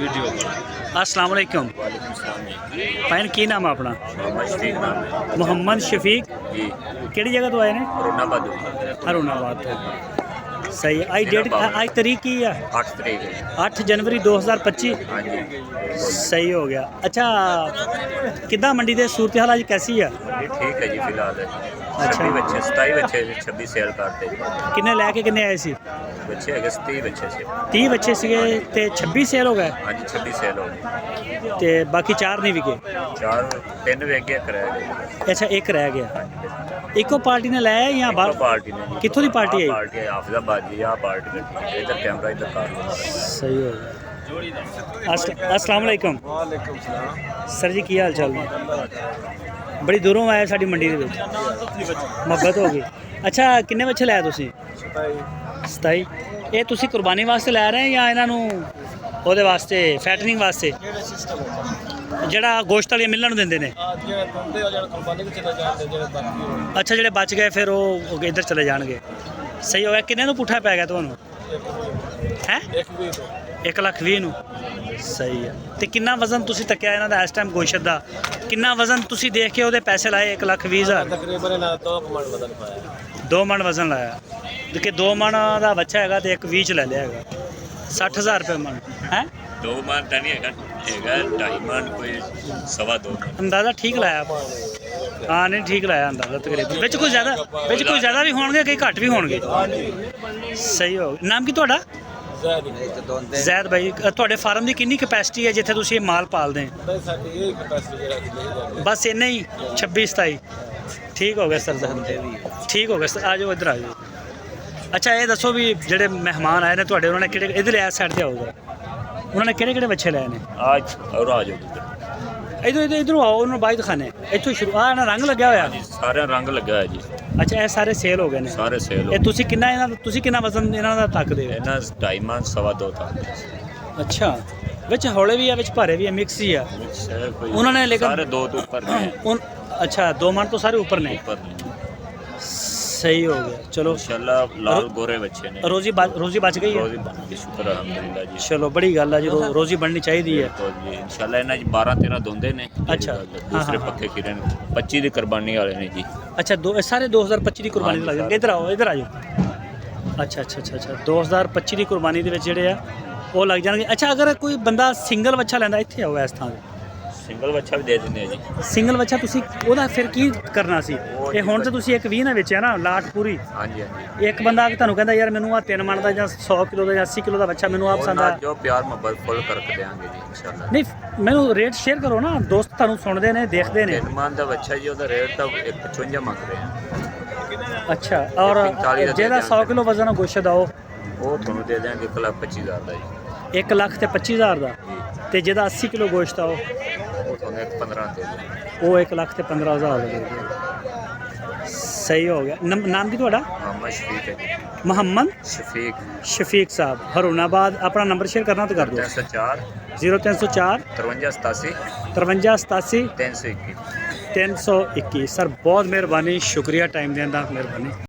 Video अस्सलाम वालेकुम भैन की नाम है अपना? मोहम्मद शफीक जी केड़ी जगह तो आए ने? अरुणाबाद तो सही आज डेट आज तारीख की है 8 तरीक है 8 जनवरी 2025 हाँ जी सही हो गया। अच्छा किदा मंडी दे सूरत हाल आज कैसी है? मंडी ठीक है जी फिलहाल अच्छा। 26 बच्चे 27 बच्चे 26 सेल करते किन्ने लैके किन्ने आए सी? बच्चे है 30 बच्चे से 30 बच्चे सीगे ते 26 सेल हो गए हाँ जी 26 सेल हो गए ते बाकी 4 नहीं विके? 3 वे गए कर अच्छा एक रह गया। इको पार्टी ने लाया या बाहर पार्टी ने कित्थों दी पार्टी आई? पार्टी है हाफिजाबाद जी आ पार्टी में इधर कैमरा इधर कार सही हो गया। अस्सलाम वालेकुम वालेकुम सलाम सर जी की हाल चाल ने? बड़ी दूरों आए साडी मंडी दे विच मुहब्बत हो गई। अच्छा किन्ने बच्चे लाए तुसी? 27 ਇਹ ਤੁਸੀਂ ਕੁਰਬਾਨੀ ਵਾਸਤੇ ਲੈ ਰਹੇ ਜਾਂ ਇਹਨਾਂ ਨੂੰ ਉਹਦੇ ਵਾਸਤੇ ਫੈਟਨਿੰਗ ਵਾਸਤੇ ਕਿਹੜੇ ਸਿਸਟਮ ਹੈ ਜਿਹੜਾ ਗੋਸ਼ਤ ਵਾਲੇ ਮਿਲਣ ਨੂੰ ਦਿੰਦੇ ਨੇ? ਜਿਹੜੇ ਬੰਦੇ ਆ ਜਿਹੜੇ ਕੁਰਬਾਨੀ ਵਿੱਚ ਚਲੇ ਜਾਂਦੇ ਜਿਹੜੇ ਬਾਕੀ ਹੋਣ ਅੱਛਾ ਜਿਹੜੇ ਬਚ ਗਏ ਫਿਰ ਉਹ ਇੱਧਰ ਚਲੇ ਜਾਣਗੇ। ਸਹੀ ਹੋ ਗਿਆ। ਕਿੰਨੇ ਨੂੰ ਪੁੱਠਾ ਪੈ ਗਿਆ ਤੁਹਾਨੂੰ? ਹੈ 1,20,000 ਨੂੰ। ਸਹੀ ਹੈ। ਤੇ ਕਿੰਨਾ ਵਜ਼ਨ ਤੁਸੀਂ ਤੱਕਿਆ ਇਹਨਾਂ ਦਾ ਇਸ ਟਾਈਮ ਗੋਸ਼ਤ ਦਾ? ਕਿੰਨਾ ਵਜ਼ਨ ਤੁਸੀਂ ਦੇਖ ਕੇ ਉਹਦੇ ਪੈਸੇ ਲਾਏ 1,20,000? ਤਕਰੀਬਨ ਇਹਨਾਂ 2 ਮਣ ਵਜ਼ਨ ਪਾਇਆ 2 ਮਣ ਵਜ਼ਨ ਲਾਇਆ ਕਿ 2 ਮਣ ਦਾ ਬੱਚਾ ਹੈਗਾ ਤੇ 1,20 ਚ ਲੈ ਲਿਆ ਹੈਗਾ 60,000 ਰੁਪਏ ਮਣ ਹੈ 2 मान ਤਾਂ ਨਹੀਂ ਹੈਗਾ 2.5 मान ਕੋਈ 2.5 ਅੰਦਾਜ਼ਾ ਠੀਕ ਲਾਇਆ ਹਾਂ ਨਹੀਂ ਠੀਕ ਲਾਇਆ ਅੰਦਾਜ਼ਾ ਤਕਰੀਬਨ ਵਿੱਚ ਕੋਈ ਜ਼ਿਆਦਾ ਵੀ ਹੋਣਗੇ ਕਈ ਘੱਟ ਵੀ ਹੋਣਗੇ। ਸਹੀ ਹੋ ਗਿਆ। ਨਾਮ ਕੀ ਤੁਹਾਡਾ? ਜ਼ੈਦ ਭਾਈ ਤੁਹਾਡੇ ਫਾਰਮ ਦੀ ਕਿੰਨੀ ਕਪੈਸਿਟੀ ਹੈ ਜਿੱਥੇ ਤੁਸੀਂ ਇਹ ਮਾਲ ਪਾਲਦੇ? ਸਾਡੀ ਇਹ ਕਪੈਸਿਟੀ ਜਿਹੜਾ ਬਸ ਇੰਨਾ ਹੀ 26-27 ਠੀਕ ਹੋ ਗਿਆ ਸਰ ਠੀਕ ਹੋ ਗਿਆ ਸਰ ਆ ਜਾਓ ਇੱਧਰ ਆ ਜਾਓ। ਅੱਛਾ ਇਹ ਦੱਸੋ ਵੀ ਜਿਹੜੇ ਮਹਿਮਾਨ ਆਏ ਨੇ ਤੁਹਾਡੇ ਉਹਨਾਂ ਨੇ ਕਿਹੜੇ ਇੱਧਰ ਇਸ ਸਾਈਡ ਤੇ ਆਊਗਾ ਉਹਨਾਂ ਨੇ ਕਿਹੜੇ ਬੱਚੇ ਲਏ ਨੇ? आज और आ जाओ ਇੱਧਰੋਂ ਆਓ ਉਹਨਾਂ ਨੂੰ ਬਾਈ ਦਿਖਾਣੇ ਇੱਥੋਂ ਸ਼ੁਰੂ ਆ ਇਹਨਾਂ ਰੰਗ ਲੱਗਿਆ ਹੋਇਆ। ਸਾਰਿਆਂ ਰੰਗ ਲੱਗਾ ਹੈ ਜੀ ਅੱਛਾ ਇਹ ਸਾਰੇ ਸੇਲ ਹੋ ਗਏ ਨੇ ਸਾਰੇ ਸੇਲ ਹੋ ਇਹ ਤੁਸੀਂ ਕਿੰਨਾ ਵਜ਼ਨ ਇਹਨਾਂ ਦਾ ਤੱਕਦੇ ਹੋ? ਇਹਨਾਂ 2.5 मान 2.5 ਤੱਕ ਅੱਛਾ ਵਿੱਚ ਹੌਲੇ ਵੀ ਆ ਵਿੱਚ ਭਾਰੇ ਵੀ ਆ ਮਿਕਸ ਹੀ ਆ ਉਹਨਾਂ ਨੇ ਲੇਕਿਨ ਸਾਰੇ 2 ਤੋਂ ਉੱਪਰ ਨੇ ਅੱਛਾ 2 ਮਣ ਤੋਂ ਸਾਰੇ ਉੱਪਰ ਨੇ। ਉੱਪਰ ਨੇ सही हो गया चलो इंशाल्लाह लाल गोरे बच्चे ने रोजी बच गई है रोजी बन गई शुक्र अल्हम्दुलिल्लाह जी चलो बड़ी गल है जी रोजी बननी चाहिए है तो जी इंशाल्लाह इन्हां 12-13 दोंदे ने अच्छा दूसरे पक्के खीरे ने 25 दी कुर्बानी वाले ने जी अच्छा सारे 2025 दी कुर्बानी लग जाएंगे इधर आ जाओ अच्छा 2025 दी कुर्बानी दे विच जेहड़े आ वो लग जाएंगे। अच्छा अगर कोई बंदा सिंगल बच्चा लैंदा इत्थे आओ इस थां सिंगल बच्चा भी दे देंगे जी सिंगल बच्चा ਤੁਸੀਂ ਉਹਦਾ ਫਿਰ ਕੀ ਕਰਨਾ ਸੀ? ਇਹ ਹੁਣ ਤਾਂ ਤੁਸੀਂ 1,20 ਨਾਲ ਵੇਚਿਆ ਨਾ ਲਾਟ ਪੂਰੀ। ਹਾਂਜੀ ਇੱਕ ਬੰਦਾ ਤੁਹਾਨੂੰ ਕਹਿੰਦਾ ਯਾਰ ਮੈਨੂੰ ਆ 3 ਮਣ ਦਾ ਜਾਂ 100 ਕਿਲੋ ਦਾ ਜਾਂ 80 ਕਿਲੋ ਦਾ ਬੱਚਾ ਮੈਨੂੰ ਆ ਪਸੰਦ ਆ ਜੋ ਪਿਆਰ ਮੁਹੱਬਤ ਫੁੱਲ ਕਰਕੇ ਦੇਾਂਗੇ ਜੀ ਇੰਸ਼ਾਅੱਲਾ। ਨਹੀਂ ਮੈਨੂੰ ਰੇਟ ਸ਼ੇਅਰ ਕਰੋ ਨਾ ਦੋਸਤ ਤੁਹਾਨੂੰ ਸੁਣਦੇ ਨੇ ਦੇਖਦੇ ਨੇ। 3 ਮਣ ਦਾ ਬੱਚਾ ਜੀ ਉਹਦਾ ਰੇਟ ਤਾਂ 155 ਮੰਗ ਰਹੇ ਆ। ਅੱਛਾ ਔਰ ਜਿਹੜਾ 100 ਕਿਲੋ ਵਜ਼ਨ ਆ ਗੋਸ਼ਤ ਦਾ ਉਹ ਤੁਹਾਨੂੰ ਦੇ ਦੇਾਂਗੇ 1,25,000 ਦਾ ਜੀ 1,25,000 ਦਾ ਤੇ ਜਿਹਦਾ 80 ਕਿਲੋ ਗੋਸ਼ਤ ਆ ਉਹ ਤੁਹਾਨੂੰ 15 ਦੇ ਦੇ ਉਹ 1,15,000 ਦਾ ਦੇ ਦਿਓ। ਸਹੀ ਹੋ ਗਿਆ। ਨਾਮ ਕੀ ਤੁਹਾਡਾ? मोहम्मद शफीक है जी मोहम्मद शफीक साहब हरुणाबाद। अपना नंबर शेयर करना तो कर दो 304 0304 53 87 321 सर बहुत मेहरबानी शुक्रिया टाइम देने का मेहरबानी।